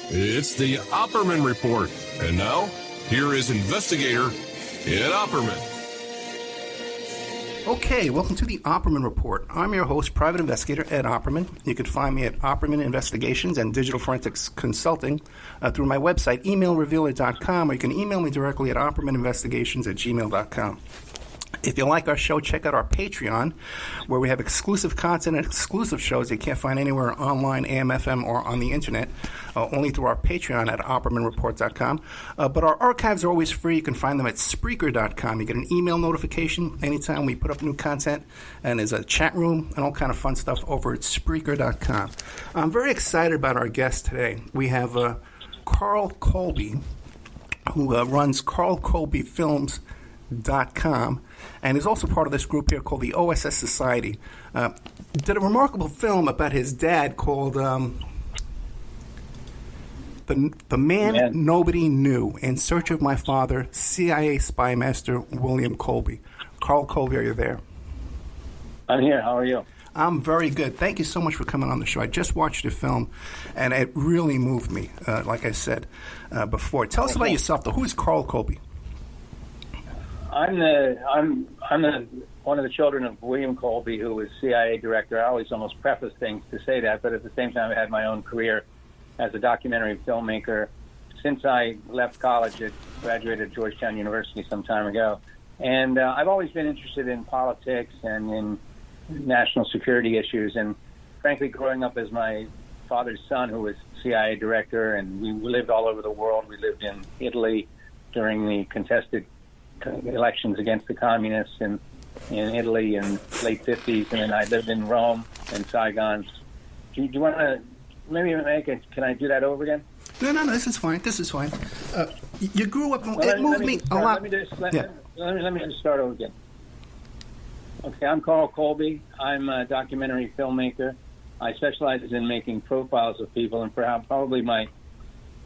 It's the Opperman Report. And now, here is investigator Ed Opperman. Okay, welcome to the Opperman Report. I'm your host, Private Investigator Ed Opperman. You can find me at Opperman Investigations and Digital Forensics Consulting through my website, emailrevealer.com, or you can email me directly at oppermaninvestigations@gmail.com. If you like our show, check out our Patreon, where we have exclusive content and exclusive shows you can't find anywhere online, AM, FM, or on the internet, only through our Patreon at oppermanreport.com. But our archives are always free. You can find them at Spreaker.com. You get an email notification anytime we put up new content, and there's a chat room and all kind of fun stuff over at Spreaker.com. I'm very excited about our guest today. We have Carl Colby, who runs carlcolbyfilms.com, and is also part of this group here called the OSS Society. Did a remarkable film about his dad called The Man Nobody Knew, In Search of My Father, CIA Spy Master William Colby. Carl Colby, are you there? I'm here. How are you? I'm very good. Thank you so much for coming on the show. I just watched the film, and it really moved me, like I said before. Tell us about yourself, though. Who is Carl Colby? I'm one of the children of William Colby, who was CIA director. I always almost preface things to say that, but at the same time, I had my own career as a documentary filmmaker since I left college. I graduated at Georgetown University some time ago, and I've always been interested in politics and in national security issues. And frankly, growing up as my father's son, who was CIA director, and we lived all over the world. We lived in Italy during the contested elections against the communists in Italy in late 50s, and then I lived in Rome and Saigon. Do you want to maybe make it? Can I do that over again? No, this is fine. You grew up. It moved me a lot. Let me just start over again. Okay, I'm Carl Colby. I'm a documentary filmmaker. I specialize in making profiles of people, and probably my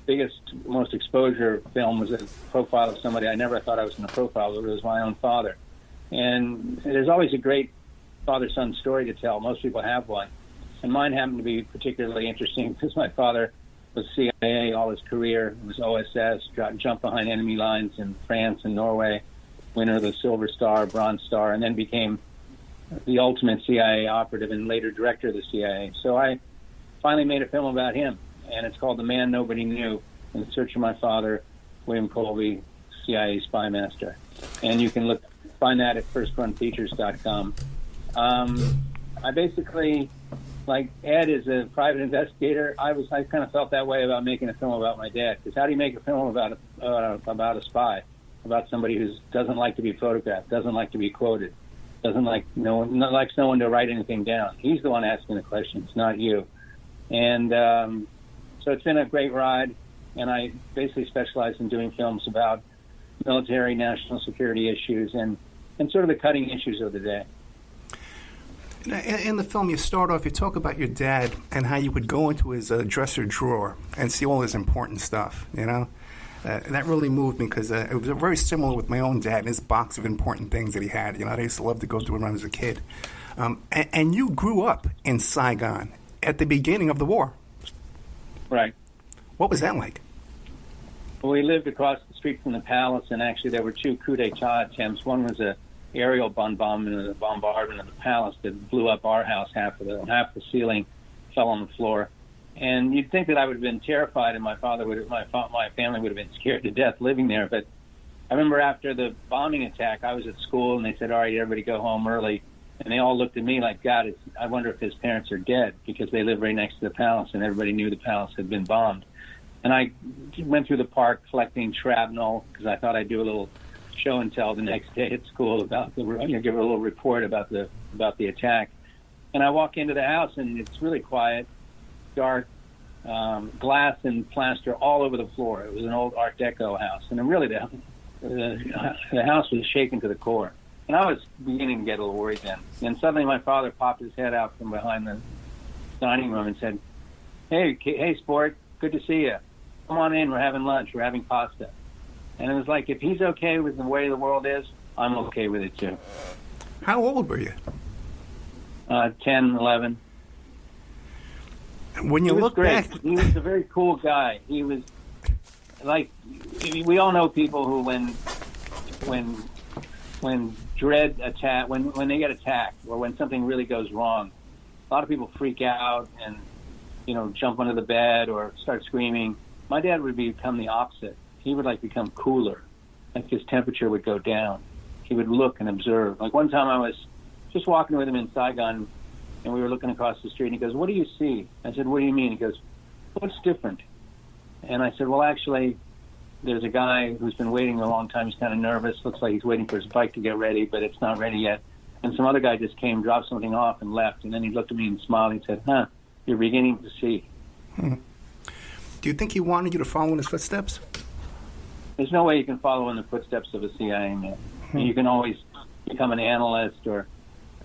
biggest, most exposure film was a profile of somebody I never thought I was going to profile, but it was my own father. And there's always a great father-son story to tell. Most people have one. And mine happened to be particularly interesting because my father was CIA all his career. He was OSS, jumped behind enemy lines in France and Norway, winner of the Silver Star, Bronze Star, and then became the ultimate CIA operative and later director of the CIA. So I finally made a film about him, and it's called The Man Nobody Knew, In Search of My Father, William Colby, CIA Spy Master. And you can find that at firstrunfeatures.com. I basically, like Ed is a private investigator, I kind of felt that way about making a film about my dad. Because how do you make a film about a spy, about somebody who doesn't like to be photographed, doesn't like to be quoted, likes no one to write anything down? He's the one asking the questions, not you. And so it's been a great ride, and I basically specialize in doing films about military, national security issues, and sort of the cutting issues of the day. In the film, you start off, you talk about your dad and how you would go into his dresser drawer and see all his important stuff, you know? That really moved me because it was very similar with my own dad and his box of important things that he had. You know, I used to love to go through when I was a kid. And you grew up in Saigon at the beginning of the war. Right. What was that like? Well, we lived across the street from the palace, and actually there were two coup d'etat attempts. One was a aerial bombardment of the palace that blew up our house. Half the ceiling fell on the floor. And you'd think that I would have been terrified, and my family would have been scared to death living there. But I remember after the bombing attack, I was at school, and they said, "All right, everybody go home early." And they all looked at me like, God, I wonder if his parents are dead, because they lived right next to the palace, and everybody knew the palace had been bombed. And I went through the park collecting shrapnel because I thought I'd do a little show and tell the next day at school about give a little report about the attack. And I walk into the house, and it's really quiet, dark, glass and plaster all over the floor. It was an old Art Deco house, and really the house was shaken to the core. And I was beginning to get a little worried then. And suddenly my father popped his head out from behind the dining room and said, Hey, sport, good to see you. Come on in, we're having lunch, we're having pasta. And it was like, if he's okay with the way the world is, I'm okay with it too. How old were you? 10, 11. When you look great. back, He was a very cool guy. He was like, we all know people who when dread attack, when they get attacked, or when something really goes wrong, a lot of people freak out and jump under the bed or start screaming. My dad would become the opposite. He would become cooler. Like his temperature would go down. He would look and observe. Like one time I was just walking with him in Saigon, and we were looking across the street, and he goes, "What do you see?" I said, "What do you mean?" He goes, "What's different?" And I said, "Well, actually, there's a guy who's been waiting a long time. He's kind of nervous. Looks like he's waiting for his bike to get ready, but it's not ready yet. And some other guy just came, dropped something off, and left. And then he looked at me and smiled. And he said, 'Huh, you're beginning to see.'" Do you think he wanted you to follow in his footsteps? There's no way you can follow in the footsteps of a CIA man. You can always become an analyst or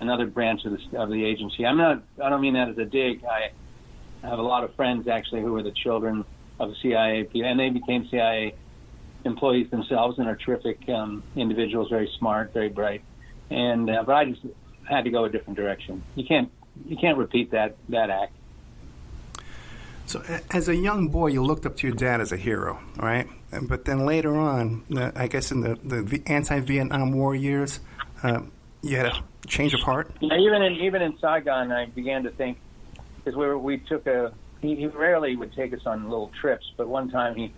another branch of the agency. I don't mean that as a dig. I have a lot of friends actually who were the children of CIA people, and they became CIA employees themselves and are terrific individuals, very smart, very bright. And but I just had to go a different direction. You can't repeat that act. So as a young boy, you looked up to your dad as a hero, right? But then later on, I guess in the anti-Vietnam War years, you had a change of heart? Yeah, even in Saigon, I began to think, because we took he rarely would take us on little trips, but one time he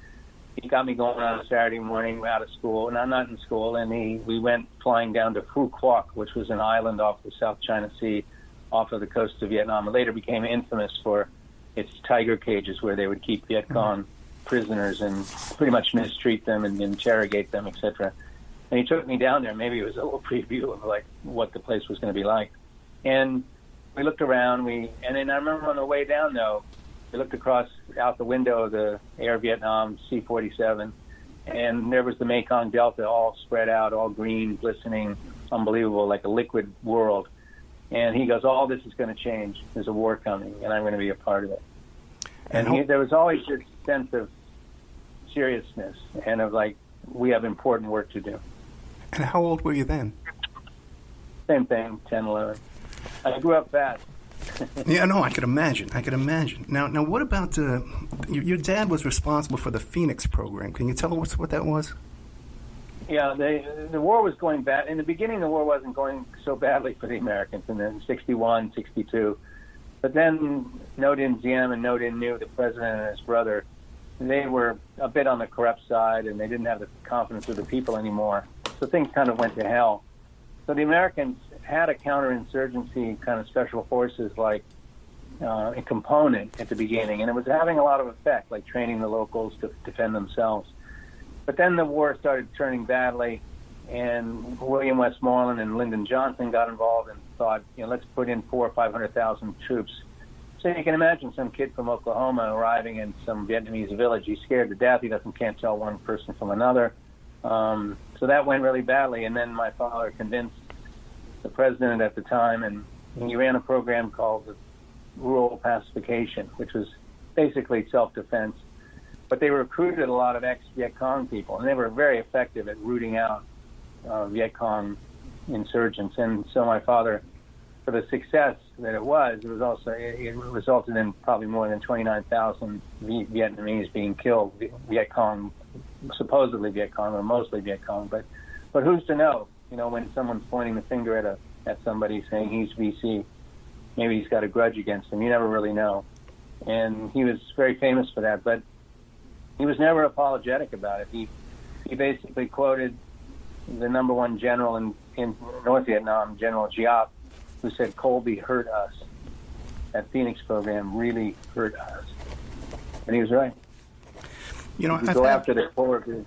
got me going on a Saturday morning out of school, and I'm not in school, and we went flying down to Phu Quoc, which was an island off the South China Sea, off of the coast of Vietnam. It later became infamous for its tiger cages where they would keep Viet Cong prisoners and pretty much mistreat them and interrogate them, etc. And he took me down there. Maybe it was a little preview of what the place was going to be like. And we looked around. And then I remember on the way down, though, we looked out the window of the Air Vietnam C-47, and there was the Mekong Delta all spread out, all green, glistening, unbelievable, like a liquid world. And he goes, "All this is going to change. There's a war coming, and I'm going to be a part of it." And there was always this sense of seriousness and of we have important work to do. And how old were you then? Same thing, 10, 11. I grew up fast. Yeah, no, I could imagine. Now, what about your dad was responsible for the Phoenix program. Can you tell us what that was? Yeah, the war was going bad. In the beginning, the war wasn't going so badly for the Americans, and then 61, 62. But then No Dinh Diem and No Dinh New, the president and his brother, they were a bit on the corrupt side, and they didn't have the confidence of the people anymore. So things kind of went to hell. So the Americans had a counterinsurgency kind of special forces a component at the beginning, and it was having a lot of effect, like training the locals to defend themselves. But then the war started turning badly, and William Westmoreland and Lyndon Johnson got involved and thought, let's put in 400,000 or 500,000 troops. So you can imagine some kid from Oklahoma arriving in some Vietnamese village. He's scared to death. He can't tell one person from another. So that went really badly. And then my father convinced the president at the time, and he ran a program called the Rural Pacification, which was basically self-defense. But they recruited a lot of ex-Viet Cong people, and they were very effective at rooting out Viet Cong insurgents. And so my father, for the success that it resulted in probably more than 29,000 Vietnamese being killed, Viet Cong, supposedly Viet Cong or mostly Viet Cong. But who's to know? When someone's pointing the finger at somebody saying he's VC, maybe he's got a grudge against him. You never really know. And he was very famous for that, but he was never apologetic about it. He basically quoted the number one general in North Vietnam, General Giap, who said, "Colby hurt us. That Phoenix program really hurt us." And he was right. Go after the forward.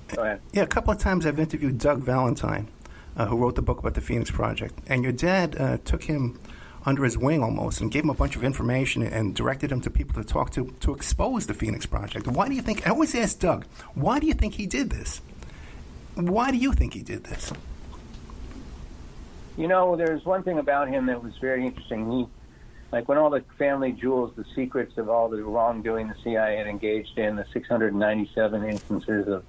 Go ahead. Yeah, a couple of times I've interviewed Doug Valentine, who wrote the book about the Phoenix Project. And your dad took him under his wing almost and gave him a bunch of information and directed him to people to talk to expose the Phoenix Project. Why do you think, I always ask Doug, why do you think he did this? Why do you think he did this? There's one thing about him that was very interesting. He, when all the family jewels, the secrets of all the wrongdoing the CIA had engaged in, the 697 instances of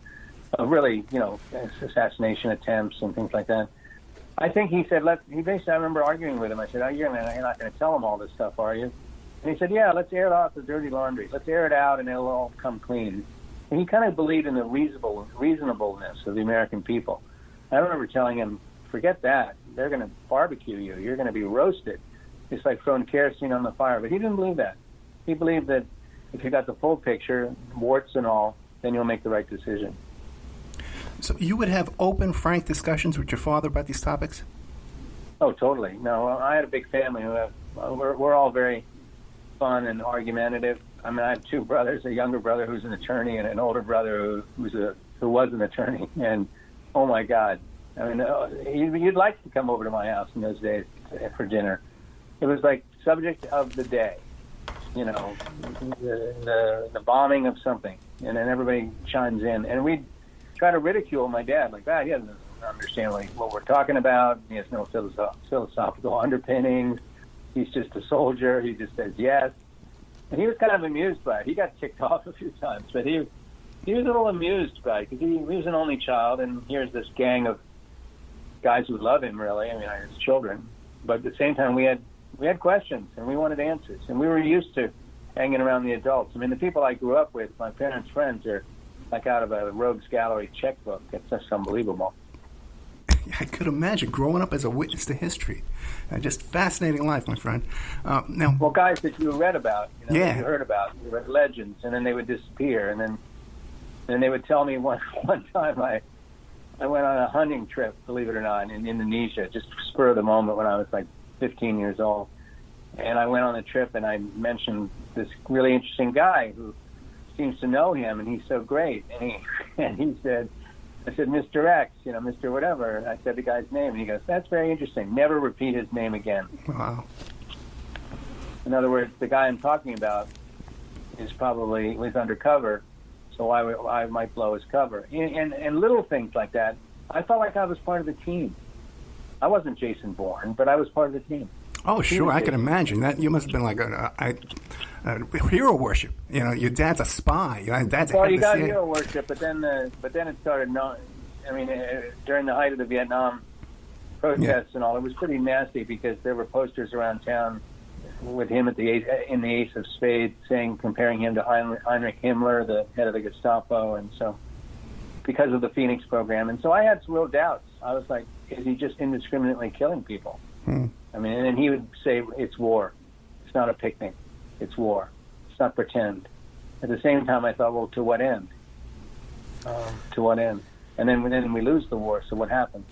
really, assassination attempts and things like that. I think he said, I remember arguing with him. I said, you're not going to tell him all this stuff, are you? And he said, yeah, let's air out the dirty laundry. Let's air it out and it'll all come clean. And he kind of believed in the reasonableness of the American people. I remember telling him, forget that. They're going to barbecue you. You're going to be roasted. It's like throwing kerosene on the fire. But he didn't believe that. He believed that if you got the full picture, warts and all, then you'll make the right decision. So you would have open, frank discussions with your father about these topics? Oh, totally. No, I had a big family. We're all very fun and argumentative. I mean, I have two brothers, a younger brother who's an attorney and an older brother who was an attorney. And, oh, my God. I mean, you'd like to come over to my house in those days for dinner. It was like subject of the day, you know, the bombing of something. And then everybody chimes in. And we'd try to ridicule my dad like that. He doesn't understand what we're talking about. He has no philosophical underpinnings. He's just a soldier. He just says yes. And he was kind of amused by it. He got kicked off a few times, but he was a little amused by it because he was an only child, and here's this gang of guys who love him, really. I mean, his children. But at the same time, we had questions, and we wanted answers. And we were used to hanging around the adults. I mean, the people I grew up with, my parents' friends, are like out of a rogues gallery checkbook. It's just unbelievable. I could imagine growing up as a witness to history. Just fascinating life, my friend. Now, well, guys that you read about, that you heard about, you read legends, and then they would disappear. And then they would tell me one time I went on a hunting trip, believe it or not, in Indonesia, just spur of the moment when I was like 15 years old. And I went on the trip and I mentioned this really interesting guy who seems to know him, and he's so great. And he said, I said, Mr. X, Mr. whatever. And I said the guy's name, and he goes, that's very interesting. Never repeat his name again. Wow. In other words, the guy I'm talking about was undercover, so I might blow his cover. And little things like that, I felt like I was part of the team. I wasn't Jason Bourne, but I was part of the team. Oh, sure, I can imagine that. You must have been like a hero worship. Your dad's a spy. Well, you got hero worship, but then it started. During the height of the Vietnam protests and all, it was pretty nasty because there were posters around town with him in the Ace of Spades, comparing him to Heinrich Himmler, the head of the Gestapo, and so because of the Phoenix program, and so I had some real doubts. I was like, is he just indiscriminately killing people? I mean, and then he would say, it's war. It's not a picnic. It's war. It's not pretend. At the same time, I thought, well, to what end? To what end? And then we lose the war, so what happens?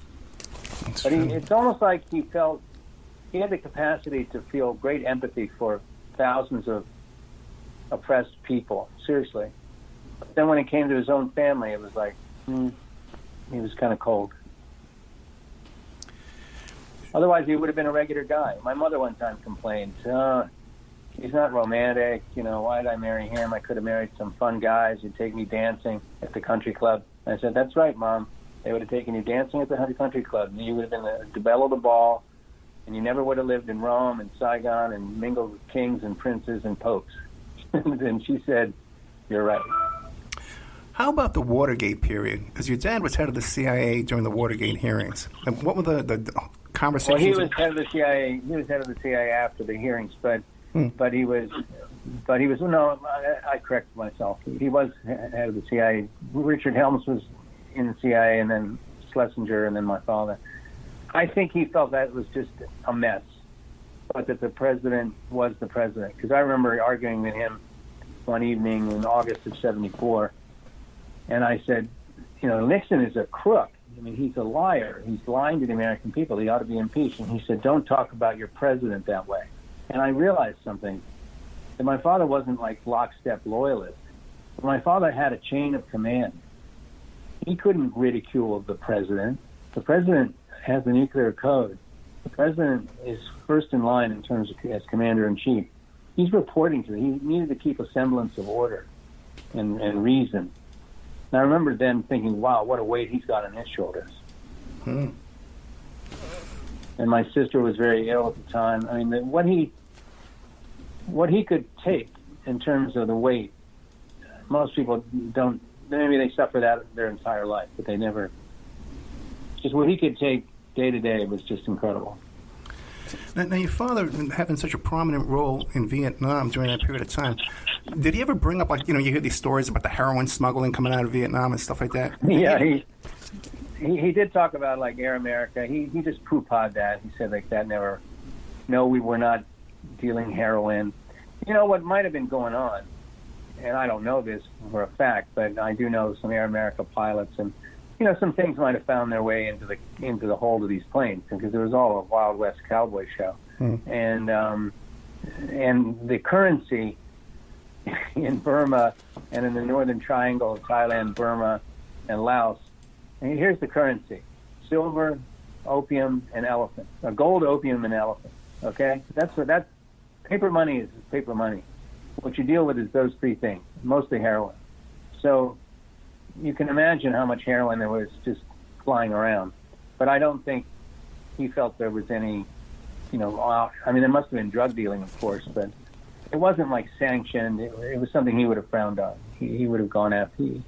But it's almost like he had the capacity to feel great empathy for thousands of oppressed people, seriously. But then when it came to his own family, it was like, he was kind of cold. Otherwise, he would have been a regular guy. My mother one time complained, he's not romantic. Why did I marry him? I could have married some fun guys who'd take me dancing at the country club. And I said, that's right, Mom. They would have taken you dancing at the country club. And you would have been the belle of the ball. And you never would have lived in Rome and Saigon and mingled with kings and princes and popes. And she said, you're right. How about the Watergate period? Because your dad was head of the CIA during the Watergate hearings. And what were the conversations? Well, he was head of the CIA. He was head of the CIA after the hearings, but he was. No, I correct myself. He was head of the CIA. Richard Helms was in the CIA, and then Schlesinger, and then my father. I think he felt that it was just a mess, but that the president was the president. Because I remember arguing with him one evening in August of '74. And I said, Nixon is a crook. I mean, he's a liar. He's lying to the American people. He ought to be impeached. And he said, don't talk about your president that way. And I realized something, that my father wasn't like lockstep loyalist. My father had a chain of command. He couldn't ridicule the president. The president has the nuclear code. The president is first in line in terms of as commander-in-chief. He's reporting to him. He needed to keep a semblance of order and reason. And I remember then thinking, wow, what a weight he's got on his shoulders. And my sister was very ill at the time. I mean, what he could take in terms of the weight, most people don't, maybe they suffer that their entire life, but they never, just what he could take day to day was just incredible. Now, your father having such a prominent role in Vietnam during that period of time, did he ever bring up, like, you hear these stories about the heroin smuggling coming out of Vietnam and stuff like that? Yeah, he did talk about, like, Air America. He just poo-pahhed that. He said, like, that never, no, we were not dealing heroin. What might have been going on, and I don't know this for a fact, but I do know some Air America pilots, and some things might have found their way into the hold of these planes, because it was all a Wild West cowboy show. And the currency in Burma and in the Northern Triangle of Thailand, Burma, and Laos. And here's the currency: silver, opium, and elephant. Gold, opium, and elephant. Okay, that's paper money is paper money. What you deal with is those three things, mostly heroin. So you can imagine how much heroin there was just flying around. But I don't think he felt there was any, I mean, there must have been drug dealing, of course, but it wasn't like sanctioned. It was something he would have frowned on. He would have gone after. He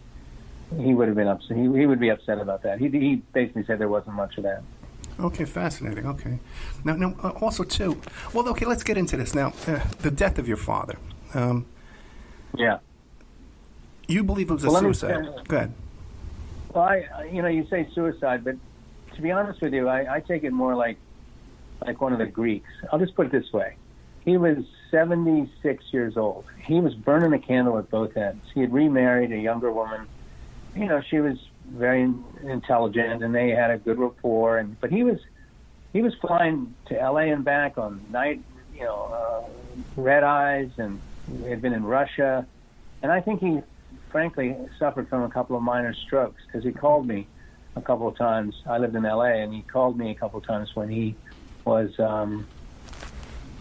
would have been upset. He would be upset about that. He basically said there wasn't much of that. Okay, fascinating. Okay. Now, also, too, well, okay, let's get into this. Now, the death of your father. Yeah. You believe it was a suicide. Go ahead. Well, you say suicide, but to be honest with you, I take it more like one of the Greeks. I'll just put it this way. He was 76 years old. He was burning a candle at both ends. He had remarried a younger woman. She was very intelligent, and they had a good rapport. But he was flying to L.A. and back on night, red eyes, and had been in Russia. And I think he, frankly, suffered from a couple of minor strokes, because he called me a couple of times. I lived in L.A., and he called me a couple of times when he was.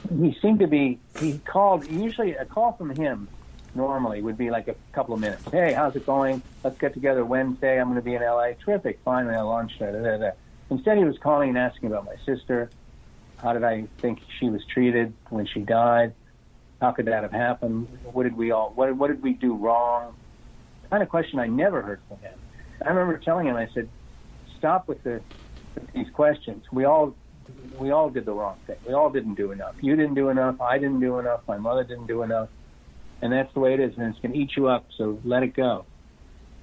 He seemed to be. He called. Usually, a call from him normally would be like a couple of minutes. Hey, how's it going? Let's get together Wednesday. I'm going to be in L.A. Terrific. Fine. We'll have lunch. Da, da, da, da. Instead, he was calling and asking about my sister. How did I think she was treated when she died? How could that have happened? What did we do wrong? Kind of question I never heard from him. I remember telling him, I said, stop with these questions. We all did the wrong thing. We all didn't do enough. You didn't do enough. I didn't do enough. My mother didn't do enough. And that's the way it is, and it's going to eat you up, so let it go.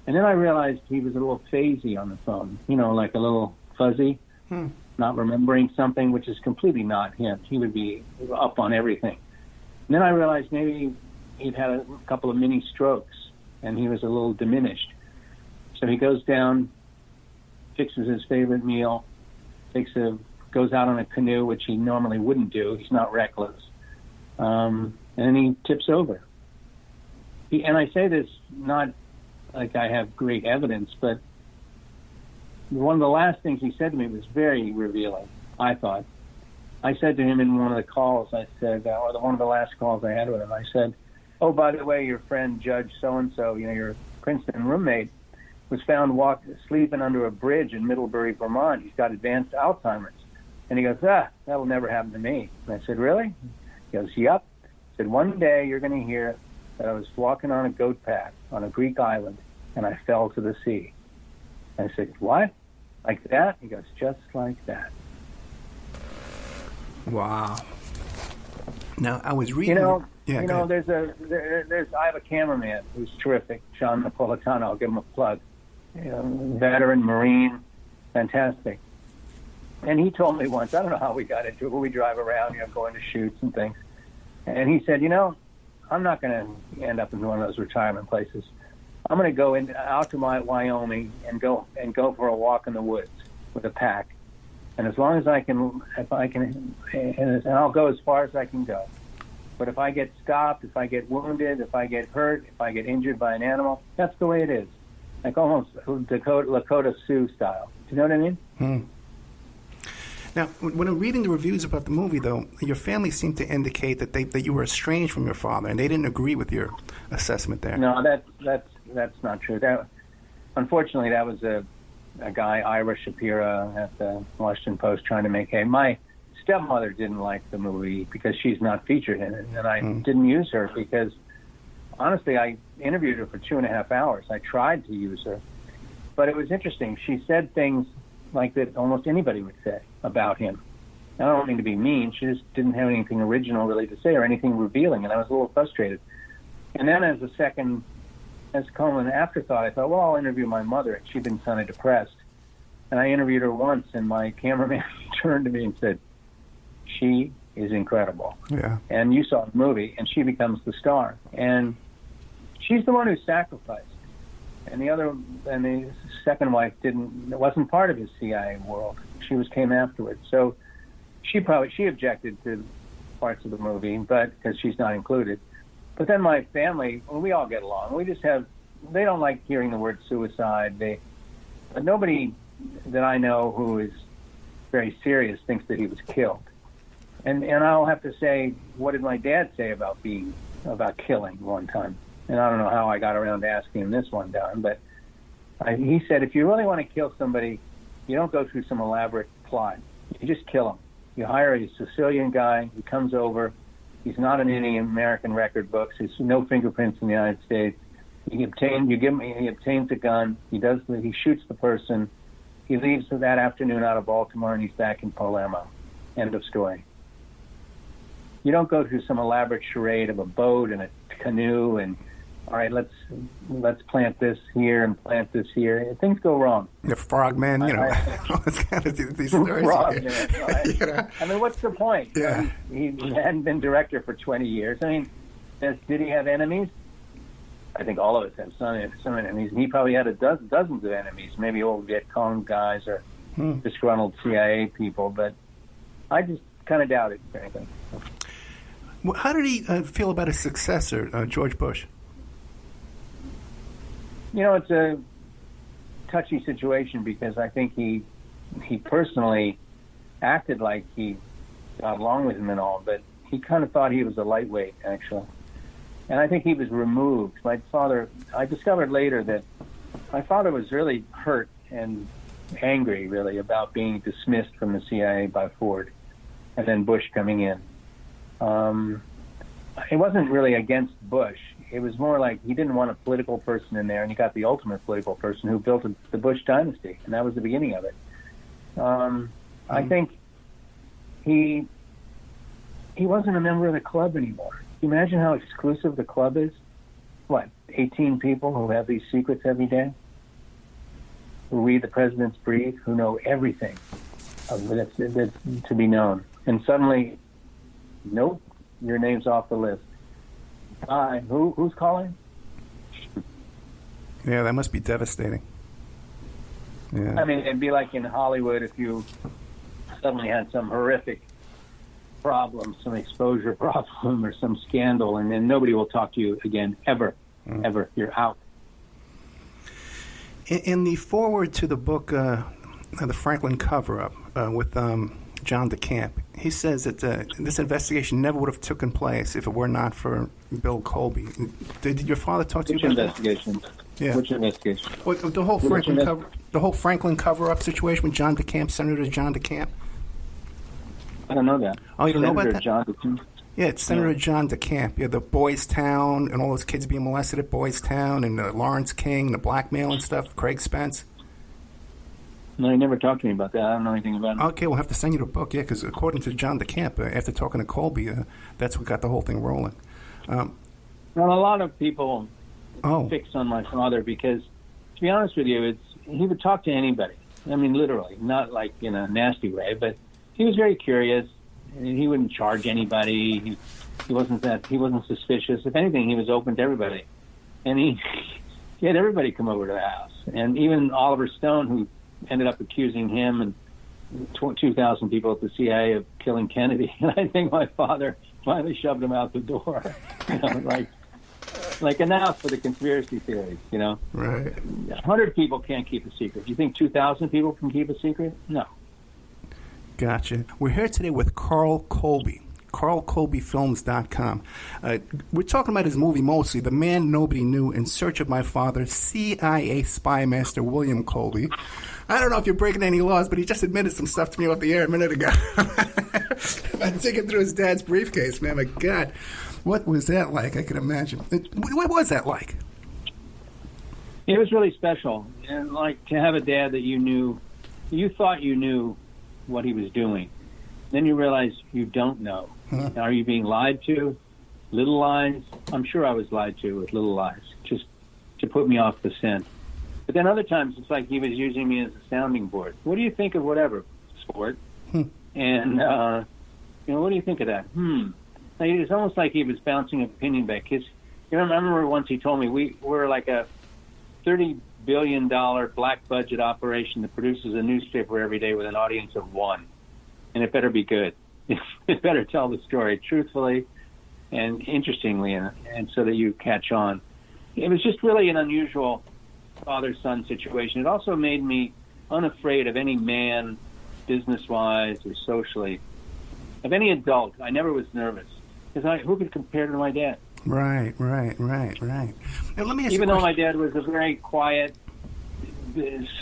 And then I realized he was a little phasey on the phone, like a little fuzzy, not remembering something, which is completely not him. He would be up on everything. And then I realized maybe he'd had a couple of mini strokes, and he was a little diminished. So he goes down, fixes his favorite meal, goes out on a canoe, which he normally wouldn't do. He's not reckless. And he tips over. And I say this not like I have great evidence, but one of the last things he said to me was very revealing, I thought. I said to him in one of the calls, I said, or one of the last calls I had with him, I said, oh, by the way, your friend Judge so-and-so, your Princeton roommate, was found sleeping under a bridge in Middlebury, Vermont. He's got advanced Alzheimer's. And he goes, that'll never happen to me. And I said, really? He goes, yep. I said, one day you're going to hear that I was walking on a goat path on a Greek island, and I fell to the sea. And I said, what? Like that? He goes, just like that. Wow. Now, I was reading... there's I have a cameraman who's terrific, John Napolitano. I'll give him a plug. Veteran, Marine, fantastic. And he told me once, I don't know how we got into it, but we drive around, going to shoots and things. And he said, I'm not going to end up in one of those retirement places. I'm going to go out to Wyoming and go for a walk in the woods with a pack. And as long as I can, and I'll go as far as I can go. But if I get stopped, if I get wounded, if I get hurt, if I get injured by an animal, that's the way it is. Like almost Lakota Sioux style. Do you know what I mean? Now, when I'm reading the reviews about the movie, though, your family seemed to indicate that you were estranged from your father, and they didn't agree with your assessment there. No, that's not true. Unfortunately, that was a guy, Ira Shapiro, at the Washington Post, trying to make hay. My stepmother didn't like the movie because she's not featured in it, and I didn't use her because, honestly, I interviewed her for 2.5 hours. I tried to use her, but it was interesting. She said things like that almost anybody would say about him. I don't mean to be mean. She just didn't have anything original really to say or anything revealing, and I was a little frustrated. And then as kind of an afterthought, I thought, well, I'll interview my mother. She'd been kind of depressed. And I interviewed her once, and my cameraman turned to me and said, she is incredible. Yeah. And you saw the movie, and she becomes the star. And she's the one who sacrificed. And the second wife wasn't part of his CIA world. She came afterwards. So she objected to parts of the movie, but because she's not included. But then my family, we all get along. They don't like hearing the word suicide. But nobody that I know who is very serious thinks that he was killed. And I'll have to say, what did my dad say about killing one time? And I don't know how I got around to asking him this one time, but he said, if you really want to kill somebody, you don't go through some elaborate plot. You just kill him. You hire a Sicilian guy. He comes over. He's not in any American record books. There's no fingerprints in the United States. He obtains a gun. He shoots the person. He leaves that afternoon out of Baltimore, and he's back in Palermo. End of story. You don't go through some elaborate charade of a boat and a canoe and, all right, let's plant this here and plant this here. Things go wrong. The frogman, it's kind of these stories. Frogman, right? I mean, what's the point? Yeah. He hadn't been director for 20 years. I mean, did he have enemies? I think all of us have some enemies. He probably had dozens of enemies, maybe old Viet Cong guys or disgruntled CIA people, but I just kind of doubt it, frankly. Well, how did he feel about his successor, George Bush? It's a touchy situation because I think he personally acted like he got along with him and all, but he kind of thought he was a lightweight, actually. And I think he was removed. I discovered later that my father was really hurt and angry, really, about being dismissed from the CIA by Ford and then Bush coming in. It wasn't really against Bush. It was more like he didn't want a political person in there, and he got the ultimate political person who built the Bush dynasty, and that was the beginning of it. I think he wasn't a member of the club anymore. Can you imagine how exclusive the club is? 18 people who have these secrets every day, who read the president's brief, who know everything that's to be known. And suddenly, nope, your name's off the list. Hi, who's calling? Yeah, that must be devastating. Yeah. I mean, it'd be like in Hollywood if you suddenly had some horrific problem, some exposure problem or some scandal, and then nobody will talk to you again, ever. You're out. In the foreword to the book, The Franklin Cover-Up, with John DeCamp, he says that this investigation never would have taken place if it were not for Bill Colby. Did your father talk to you about investigation? Yeah. Which investigation? Well, the whole Franklin cover-up situation with John DeCamp, Senator John DeCamp? I don't know that. Oh, you don't know about that? John DeCamp? Yeah, it's Senator John DeCamp. Yeah, the Boys Town and all those kids being molested at Boys Town and Lawrence King, the blackmail and stuff, Craig Spence. No, he never talked to me about that. I don't know anything about it. Okay, we'll have to send you the book, yeah, because according to John DeCamp, after talking to Colby, that's what got the whole thing rolling. Well, a lot of people fix on my father because, to be honest with you, he would talk to anybody. I mean, literally, not like in a nasty way, but he was very curious. He wouldn't charge anybody. He wasn't suspicious. If anything, he was open to everybody, and he had everybody come over to the house. And even Oliver Stone, who ended up accusing him and 2,000 people at the CIA of killing Kennedy. And I think my father finally shoved him out the door, like enough for the conspiracy theories. Right. 100 people can't keep a secret. You think 2,000 people can keep a secret? No. Gotcha. We're here today with Carl Colby, CarlColbyFilms.com. We're talking about his movie mostly, The Man Nobody Knew, In Search of My Father, CIA Spy Master William Colby. I don't know if you're breaking any laws, but he just admitted some stuff to me off the air a minute ago. I'm digging through his dad's briefcase, man. My God. What was that like? I can imagine. What was that like? It was really special. And to have a dad that you thought you knew what he was doing. Then you realize you don't know. Are you being lied to? Little lies? I'm sure I was lied to with little lies, just to put me off the scent. But then other times it's like he was using me as a sounding board. What do you think of whatever sport? And, what do you think of that? Like, it's almost like he was bouncing opinion back. I remember once he told me we're like a $30 billion black budget operation that produces a newspaper every day with an audience of one. And it better be good. It better tell the story truthfully and interestingly, and so that you catch on. It was just really an unusual father-son situation. It also made me unafraid of any man, business-wise or socially, of any adult. I never was nervous because who could compare to my dad? Right. Now, let me ask Even though my dad was a very quiet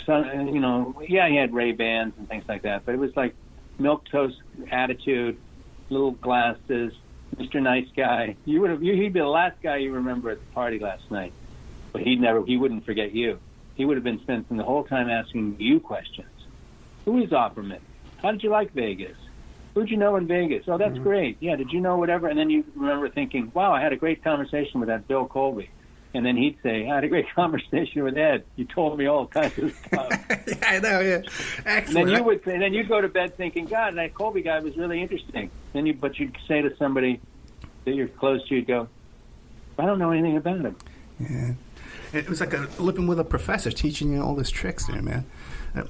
son, he had Ray-Bans and things like that, but it was like milquetoast attitude, little glasses, Mr. Nice Guy. He'd be the last guy you remember at the party last night, but he wouldn't forget you. He would have been spending the whole time asking you questions. Who is Opperman? How did you like Vegas? Who'd you know in Vegas? Oh, that's great. Yeah, did you know whatever? And then you remember thinking, wow, I had a great conversation with that Bill Colby. And then he'd say, I had a great conversation with Ed. You told me all kinds of stuff. Yeah, I know, yeah. Excellent. And then you'd go to bed thinking, God, that Colby guy was really interesting. But you'd say to somebody that you're close to, you'd go, I don't know anything about him. Yeah. It was like living with a professor teaching you all these tricks there, man.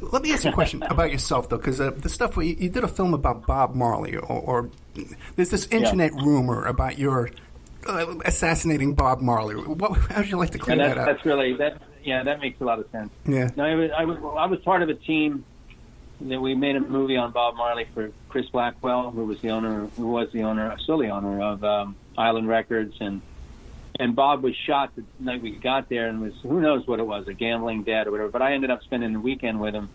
Let me ask you a question about yourself, though, because the stuff where you did a film about Bob Marley, or there's this internet rumor about your assassinating Bob Marley. How would you like to clear that up? That's really that makes a lot of sense. Yeah. No, I was part of a team that we made a movie on Bob Marley for Chris Blackwell, who was still the owner of Island Records, and Bob was shot the night we got there, and was, who knows what it was, a gambling debt or whatever. But I ended up spending the weekend with him,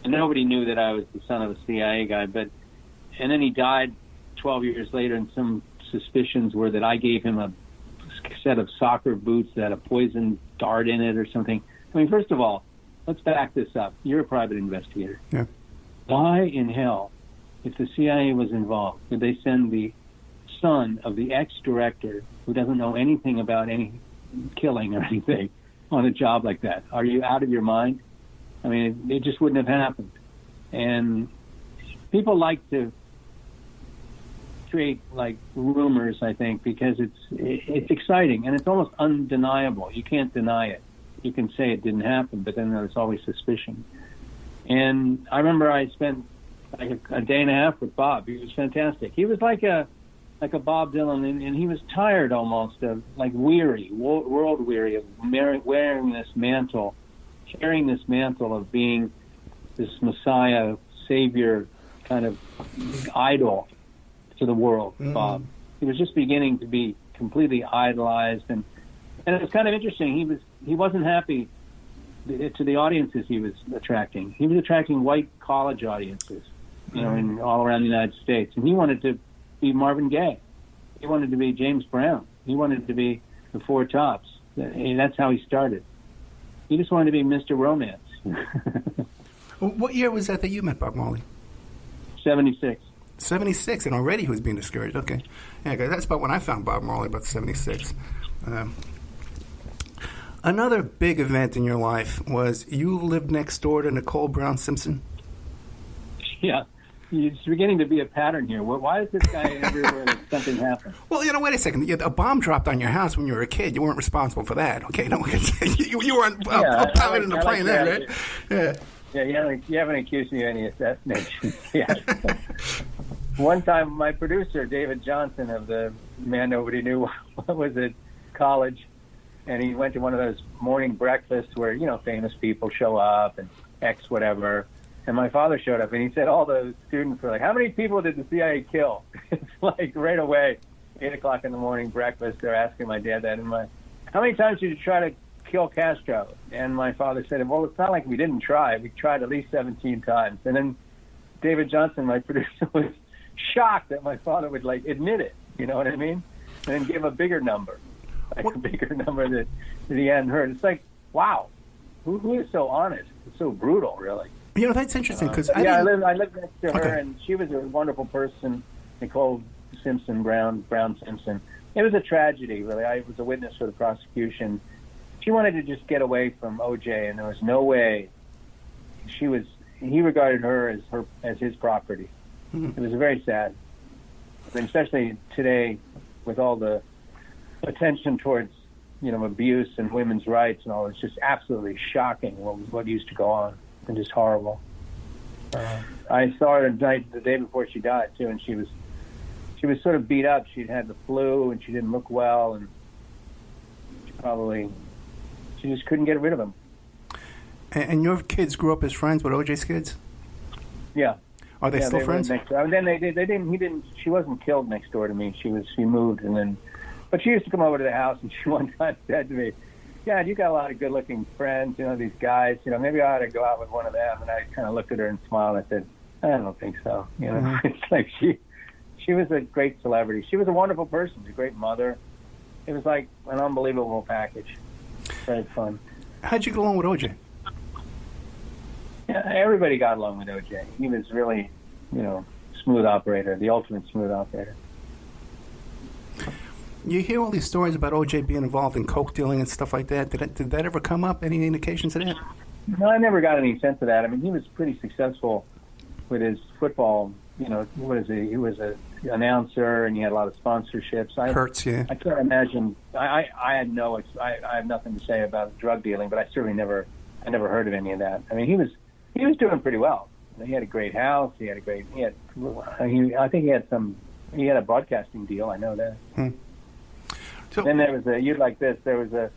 and nobody knew that I was the son of a CIA guy. And then he died 12 years later, and some suspicions were that I gave him a set of soccer boots that had a poison dart in it or something. I mean, first of all, let's back this up. You're a private investigator. Yeah. Why in hell, if the CIA was involved, did they send the son of the ex-director who doesn't know anything about any killing or anything on a job like that? Are you out of your mind? I mean, it just wouldn't have happened. And people like to create like rumors, I think, because it's exciting and it's almost undeniable. You can't deny it. You can say it didn't happen, but then there's always suspicion. And I remember I spent like a day and a half with Bob. He was fantastic. He was like a Bob Dylan, and he was tired almost of, like, weary, world weary of wearing this mantle, carrying this mantle of being this Messiah, Savior kind of idol to the world, Bob. He was just beginning to be completely idolized, and it was kind of interesting. He wasn't happy to the audiences he was attracting. He was attracting white college audiences, in all around the United States, and he wanted to be Marvin Gaye. He wanted to be James Brown. He wanted to be the Four Tops. That's how he started. He just wanted to be Mr. Romance. What year was that you met Bob Marley? 76. 76, and already he was being discouraged. Okay. Yeah, that's about when I found Bob Marley, about 76. Another big event in your life was you lived next door to Nicole Brown Simpson. Yeah. It's beginning to be a pattern here. Why is this guy everywhere that something happened? Well, wait a second. A bomb dropped on your house when you were a kid. You weren't responsible for that. Okay, you weren't piloting the plane there, right? Yeah. Yeah, you haven't accused me of any assassination yet. One time, my producer, David Johnson, of the Man Nobody Knew, was at college, and he went to one of those morning breakfasts where, famous people show up and X whatever. And my father showed up, and he said all the students were like, how many people did the CIA kill? It's like right away, 8 o'clock in the morning, breakfast, they're asking my dad that. And how many times did you try to kill Castro? And my father said, well, it's not like we didn't try. We tried at least 17 times. And then David Johnson, my producer, was shocked that my father would, admit it. You know what I mean? And then give a bigger number, a bigger number that he hadn't heard. It's like, wow, who is so honest? It's so brutal, really. You know, that's interesting because I lived next to her, Okay. and she was a wonderful person. Nicole Brown Simpson. It was a tragedy, really. I was a witness for the prosecution. She wanted to just get away from OJ, and there was no way. He regarded her as his property. It was very sad, and especially today with all the attention towards abuse and women's rights and all. It's just absolutely shocking what used to go on, and just horrible. I saw her the day before she died too, and she was sort of beat up. She'd had the flu, and she didn't look well, and she just couldn't get rid of him. And your kids grew up as friends with OJ's kids? Yeah. Are they still friends? They didn't. She wasn't killed next door to me. She moved, but she used to come over to the house, and she one time said to me, "Dad, you got a lot of good-looking friends. These guys. Maybe I ought to go out with one of them." And I kind of looked at her and smiled. I said, "I don't think so." It's like she was a great celebrity. She was a wonderful person. She was a great mother. It was like an unbelievable package. Very fun. How'd you get along with OJ? Yeah, everybody got along with OJ. He was really, smooth operator, the ultimate smooth operator. You hear all these stories about OJ being involved in coke dealing and stuff like that. Did that ever come up? Any indications of that? No, I never got any sense of that. I mean, he was pretty successful with his football. He was an announcer, and he had a lot of sponsorships. Hurts, yeah. I can't imagine. I have nothing to say about drug dealing, but I never heard of any of that. I mean, he was doing pretty well. He had a great house. He had a broadcasting deal. I know that. So, then there was the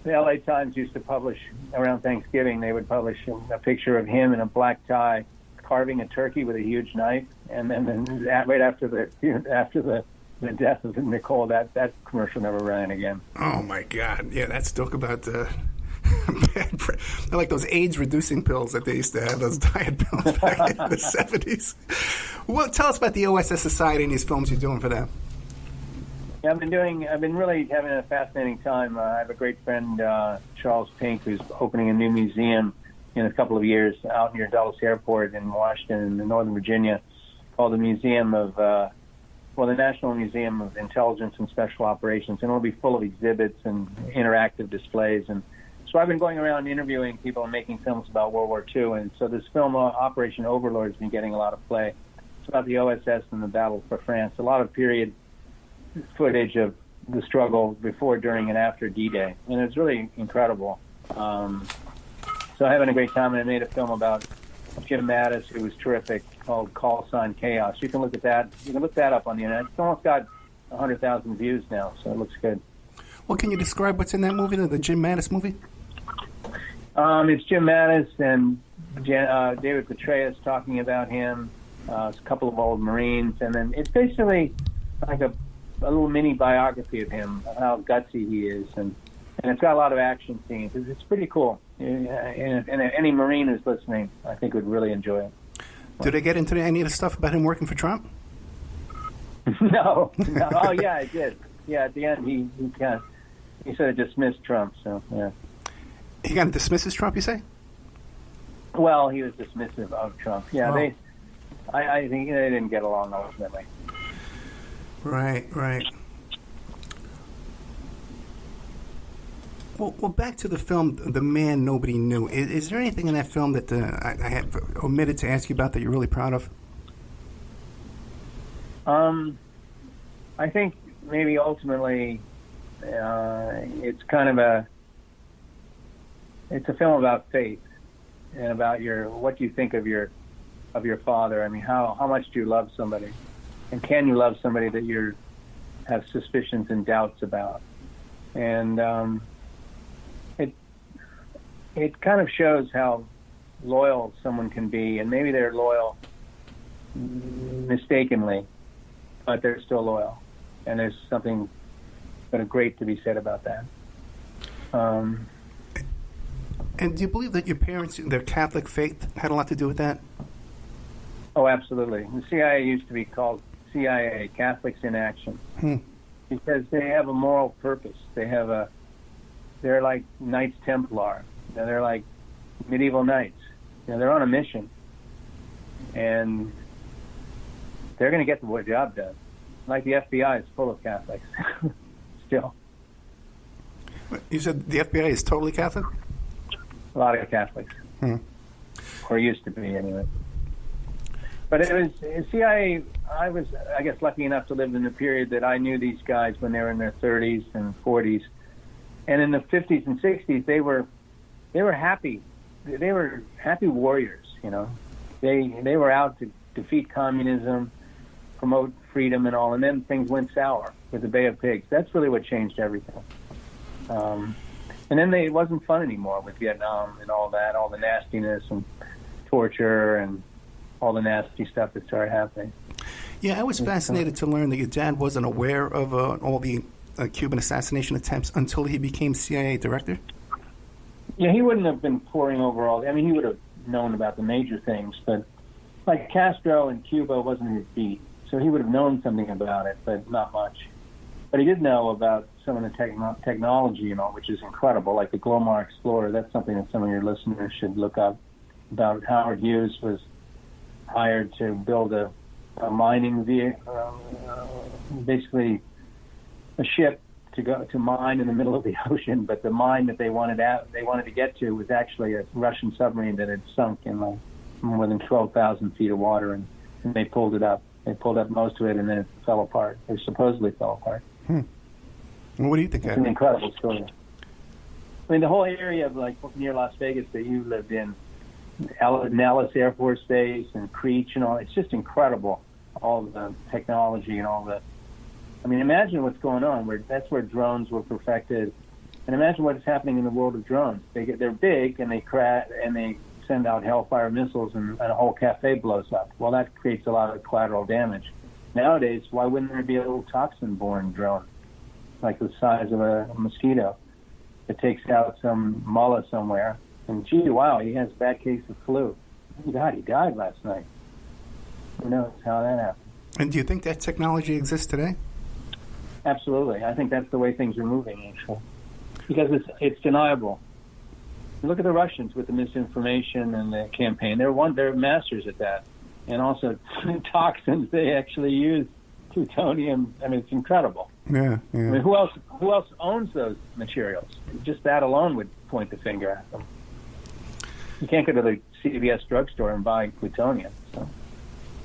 LA Times used to publish around Thanksgiving. They would publish a picture of him in a black tie carving a turkey with a huge knife, and then right after the death of Nicole, that commercial never ran again. oh my God! Yeah, that's talk about they're like those AIDS-reducing pills that they used to have, those diet pills back in the 70s. Well, tell us about the OSS Society and these films you're doing for them. Yeah, I've been really having a fascinating time. I have a great friend, Charles Pink, who's opening a new museum in a couple of years out near Dulles Airport in Washington, in Northern Virginia, called the the National Museum of Intelligence and Special Operations, and it'll be full of exhibits and interactive displays. And so I've been going around interviewing people and making films about World War II, and so this film, Operation Overlord, has been getting a lot of play. It's about the OSS and the battle for France. A lot of period footage of the struggle before, during, and after D-Day, and it's really incredible. So I'm having a great time, and I made a film about Jim Mattis, who was terrific, called Call Sign Chaos. You can look at that. You can look that up on the internet. It's almost got 100,000 views now, so it looks good. Well, can you describe what's in that movie, the Jim Mattis movie? It's Jim Mattis and David Petraeus talking about him. It's a couple of old Marines, and then it's basically like a little mini biography of him, how gutsy he is, and it's got a lot of action scenes. It's pretty cool. And any Marine who's listening, I think, would really enjoy it. Did they get into any of the stuff about him working for Trump? No. Oh, yeah, I did. Yeah, at the end, he sort of dismissed Trump, so, yeah. He kind of dismisses Trump, you say? Well, he was dismissive of Trump. Yeah, Oh. I think they didn't get along ultimately. Right. Well, back to the film, The Man Nobody Knew. Is there anything in that film that I have omitted to ask you about that you're really proud of? I think maybe ultimately it's kind of it's a film about faith and about what you think of your father. I mean, how much do you love somebody, and can you love somebody that you have suspicions and doubts about? And it kind of shows how loyal someone can be, and maybe they're loyal mistakenly, but they're still loyal. And there's something kind of great to be said about that. And do you believe that your parents, their Catholic faith, had a lot to do with that? Oh, absolutely. The CIA used to be called CIA, Catholics in Action, because they have a moral purpose. They're like Knights Templar. They're like medieval knights. they're on a mission, and they're going to get the job done. Like the FBI is full of Catholics still. You said the FBI is totally Catholic? A lot of Catholics. Or used to be, anyway. But it was CIA. I was, I guess, lucky enough to live in the period that I knew these guys when they were in their 30s and 40s. And in the 50s and 60s, they were happy. They were happy warriors, you know. They were out to defeat communism, promote freedom and all, and then things went sour with the Bay of Pigs. That's really what changed everything. And then it wasn't fun anymore with Vietnam and all that, all the nastiness and torture and all the nasty stuff that started happening. Yeah, I was fascinated to learn that your dad wasn't aware of all the Cuban assassination attempts until he became CIA director. Yeah, he wouldn't have been poring over all. I mean, he would have known about the major things, but like Castro in Cuba wasn't his beat, so he would have known something about it, but not much. But he did know about some of the technology and all, which is incredible, like the Glomar Explorer. That's something that some of your listeners should look up. About Howard Hughes was hired to build a mining vehicle, basically a ship to go to mine in the middle of the ocean. But the mine that they wanted to get to was actually a Russian submarine that had sunk in like more than 12,000 feet of water, and they pulled it up. They pulled up most of it, and then it fell apart. It supposedly fell apart. Well, what do you think? It's an incredible story. I mean, the whole area of like near Las Vegas that you lived in, Nellis Air Force Base and Creech and all, it's just incredible, all the technology and all the, I mean, imagine what's going on. That's where drones were perfected. And imagine what's happening in the world of drones. They're big, and they crash, and they send out Hellfire missiles, and a whole cafe blows up. Well, that creates a lot of collateral damage. Nowadays, why wouldn't there be a little toxin-borne drone, like the size of a mosquito, that takes out some mullah somewhere? And gee, wow, he has a bad case of flu. Oh, God, he died last night. Who knows how that happened? And do you think that technology exists today? Absolutely. I think that's the way things are moving, actually, because it's deniable. Look at the Russians with the misinformation and the campaign. They're masters at that. And also toxins, they actually use plutonium. I mean, it's incredible. Yeah. I mean, who else owns those materials? Just that alone would point the finger at them. You can't go to the CVS drugstore and buy plutonium. So.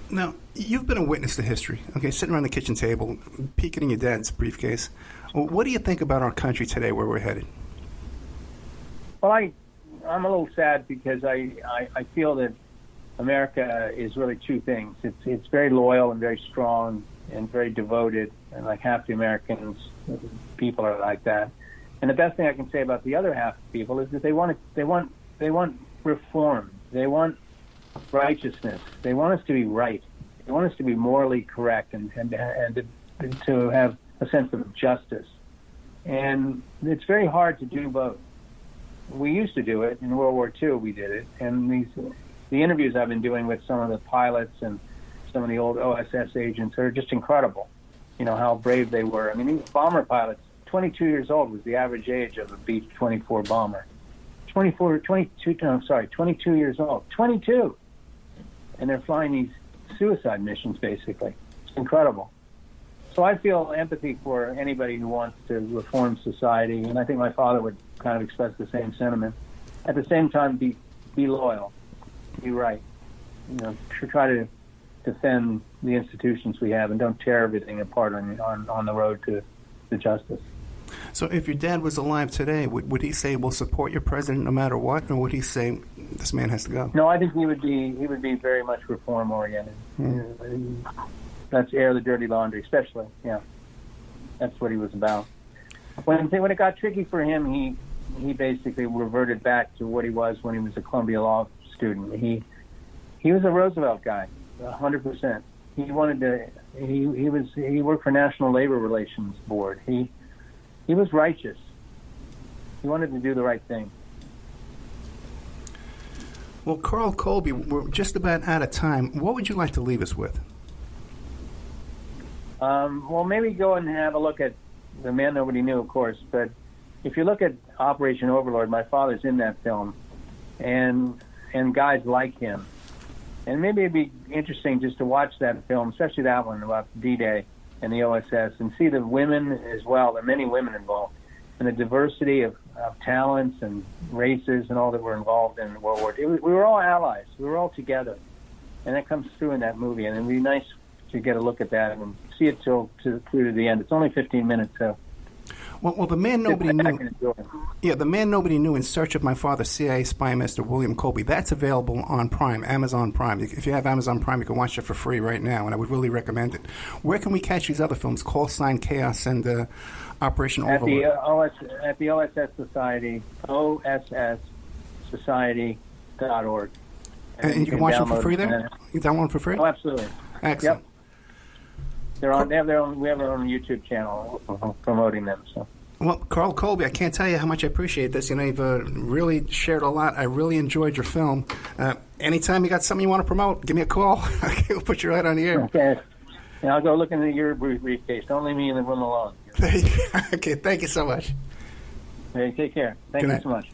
Now, you've been a witness to history, okay, sitting around the kitchen table, peeking in your dad's briefcase. Well, what do you think about our country today, where we're headed? Well, I'm a little sad because I feel that America is really two things. It's very loyal and very strong and very devoted, and like half the Americans people are like that. And the best thing I can say about the other half of people is that they want reform. They want righteousness. They want us to be right. They want us to be morally correct and to have a sense of justice. And it's very hard to do both. We used to do it in World War II. We did it, and the interviews I've been doing with some of the pilots and some of the old OSS agents are just incredible. You know how brave they were. I mean, these bomber pilots, 22 years old was the average age of a B-24 bomber. 22 years old. 22, and they're flying these suicide missions. Basically, it's incredible. So I feel empathy for anybody who wants to reform society, and I think my father would kind of express the same sentiment. At the same time, be loyal, be right. You know, try to defend the institutions we have, and don't tear everything apart on the road to justice. So, if your dad was alive today, would he say we'll support your president no matter what, or would he say this man has to go? No, I think he would be very much reform oriented. Let's air the dirty laundry, especially. Yeah, that's what he was about. When it got tricky for him, he basically reverted back to what he was when he was a Columbia Law student. He was a Roosevelt guy, 100%. He wanted to. He worked for National Labor Relations Board. He was righteous. He wanted to do the right thing. Well, Carl Colby, we're just about out of time. What would you like to leave us with? Well, maybe go and have a look at The Man Nobody Knew, of course. But if you look at Operation Overlord, my father's in that film. And and guys like him. And maybe it'd be interesting just to watch that film, especially that one about D-Day and the OSS, and see the women as well. There are many women involved, and the diversity of talents and races and all that were involved in World War II. We were all allies. We were all together, and that comes through in that movie. And it'd be nice to get a look at that and see it through to the end. It's only 15 minutes, so. Well, the man nobody knew. Yeah, the man nobody knew. In Search of My Father, CIA spy master William Colby. That's available on Prime, Amazon Prime. If you have Amazon Prime, you can watch it for free right now, and I would really recommend it. Where can we catch these other films? Call Sign Chaos and Operation Overlord. At the OSS Society, OSSSociety.org. And you can watch them for free there? You download them for free? Oh, absolutely. Excellent. Yep. They're on. They have their own. We have our own YouTube channel promoting them. So. Well, Carl Colby, I can't tell you how much I appreciate this. You know, you've really shared a lot. I really enjoyed your film. Anytime you got something you want to promote, give me a call. We'll put you right on the air. Okay. And I'll go look into your briefcase. Don't leave me in the room alone. Okay, thank you so much. Hey, take care. Thank you so much.